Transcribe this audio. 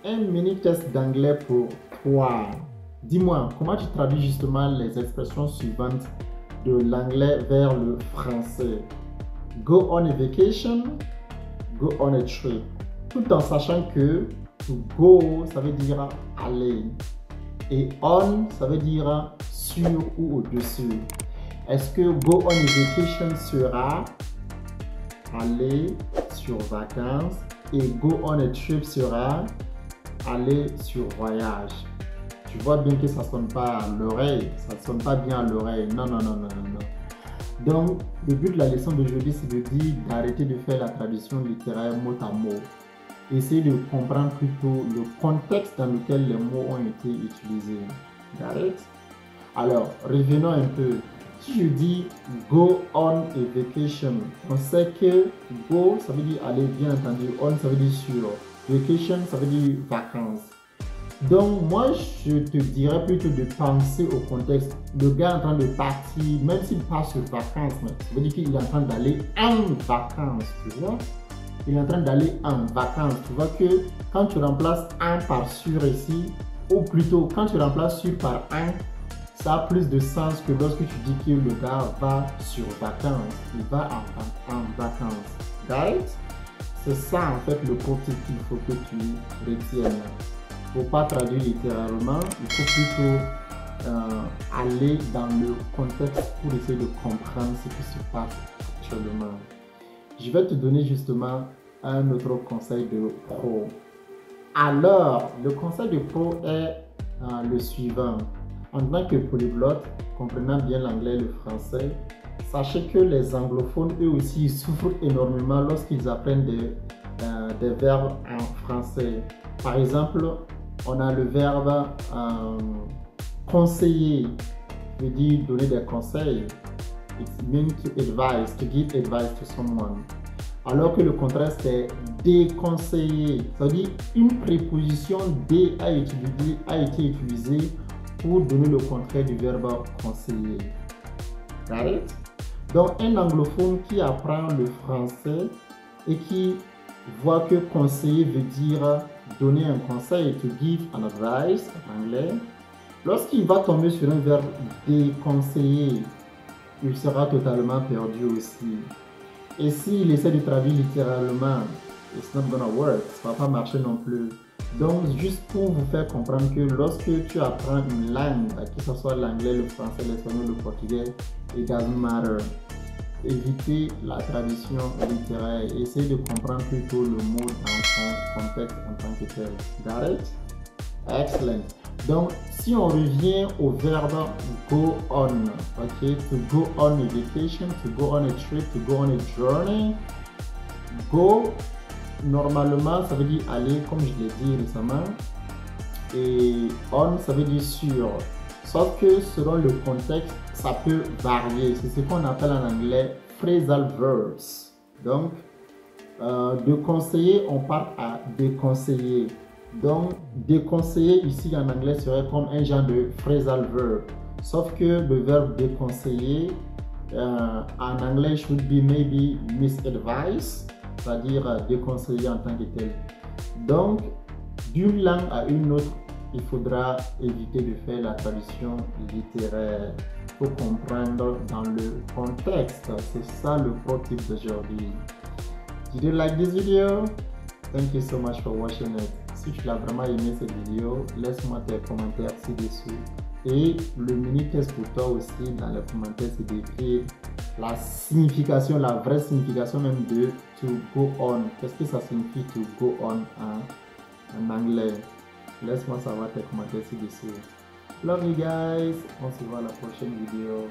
Un mini test d'anglais pour toi. Dis-moi, comment tu traduis justement les expressions suivantes de l'anglais vers le français? Go on a vacation, go on a trip. Tout en sachant que to go, ça veut dire aller. Et on, ça veut dire sur ou au-dessus. Est-ce que go on a vacation sera aller sur vacances et go on a trip sera aller sur voyage? Tu vois bien que ça ne sonne pas à l'oreille, ça ne sonne pas bien à l'oreille. Non, non, non, non, non, non. Donc, le but de la leçon d'aujourd'hui, c'est de dire d'arrêter de faire la traduction littéraire mot à mot. Essayez de comprendre plutôt le contexte dans lequel les mots ont été utilisés. J'arrête. Alors, revenons un peu. Si je dis go on a vacation, on sait que go, ça veut dire aller, bien entendu. On, ça veut dire sur. Vacation, ça veut dire vacances. Donc, moi, je te dirais plutôt de penser au contexte. Le gars est en train de partir, même s'il part sur vacances, ça veut dire qu'il est en train d'aller en vacances, tu vois. Il est en train d'aller en vacances. Tu vois que quand tu remplaces un par sur ici, ou plutôt quand tu remplaces sur par un, ça a plus de sens que lorsque tu dis que le gars va sur vacances. Il va en vacances. Right? C'est ça en fait le concept qu'il faut que tu retiennes. Il ne faut pas traduire littéralement, il faut plutôt aller dans le contexte pour essayer de comprendre ce qui se passe actuellement. Je vais te donner justement un autre conseil de pro. Alors, le conseil de pro est le suivant. En tant que polyglotte, comprenant bien l'anglais et le français, sachez que les anglophones, eux aussi, souffrent énormément lorsqu'ils apprennent des verbes en français. Par exemple, on a le verbe conseiller, veut dire donner des conseils. It means to advise, to give advice to someone. Alors que le contraire c'est déconseiller. Ça veut dire une préposition dé a été utilisée pour donner le contraire du verbe conseiller. Got it? Donc un anglophone qui apprend le français et qui voit que conseiller veut dire donner un conseil, to give an advice en anglais, lorsqu'il va tomber sur un verbe déconseiller, il sera totalement perdu aussi. Et s'il essaie de traduire littéralement, it's not gonna work, ça va pas marcher non plus. Donc, juste pour vous faire comprendre que lorsque tu apprends une langue, que ce soit l'anglais, le français, l'espagnol, le portugais, it doesn't matter. Évitez la traduction littéraire. Essayez de comprendre plutôt le mot dans son contexte en tant que tel. Got it? Excellent. Donc, si on revient au verbe go on, ok, to go on a vacation, to go on a trip, to go on a journey. Go, normalement, ça veut dire aller, comme je l'ai dit récemment, et on, ça veut dire sur. Sauf que selon le contexte, ça peut varier. C'est ce qu'on appelle en anglais phrasal verbs. Donc, de conseiller, on part à déconseiller. Donc, déconseiller ici en anglais serait comme un genre de phrasal verb. Sauf que le verbe déconseiller en anglais should be maybe misadvice, c'est-à-dire déconseiller en tant que tel. Donc, d'une langue à une autre, il faudra éviter de faire la traduction littéraire. Il faut comprendre dans le contexte. C'est ça le pro tip d'aujourd'hui. Did you like this video? Thank you so much for watching it. Si tu l'as vraiment aimé cette vidéo, laisse-moi tes commentaires ci-dessous. Et le mini test pour toi aussi dans les commentaires, c'est d'écrire la signification, la vraie signification même de to go on. Qu'est-ce que ça signifie to go on en anglais? Laisse-moi savoir tes commentaires ci-dessous. Love you guys. On se voit à la prochaine vidéo.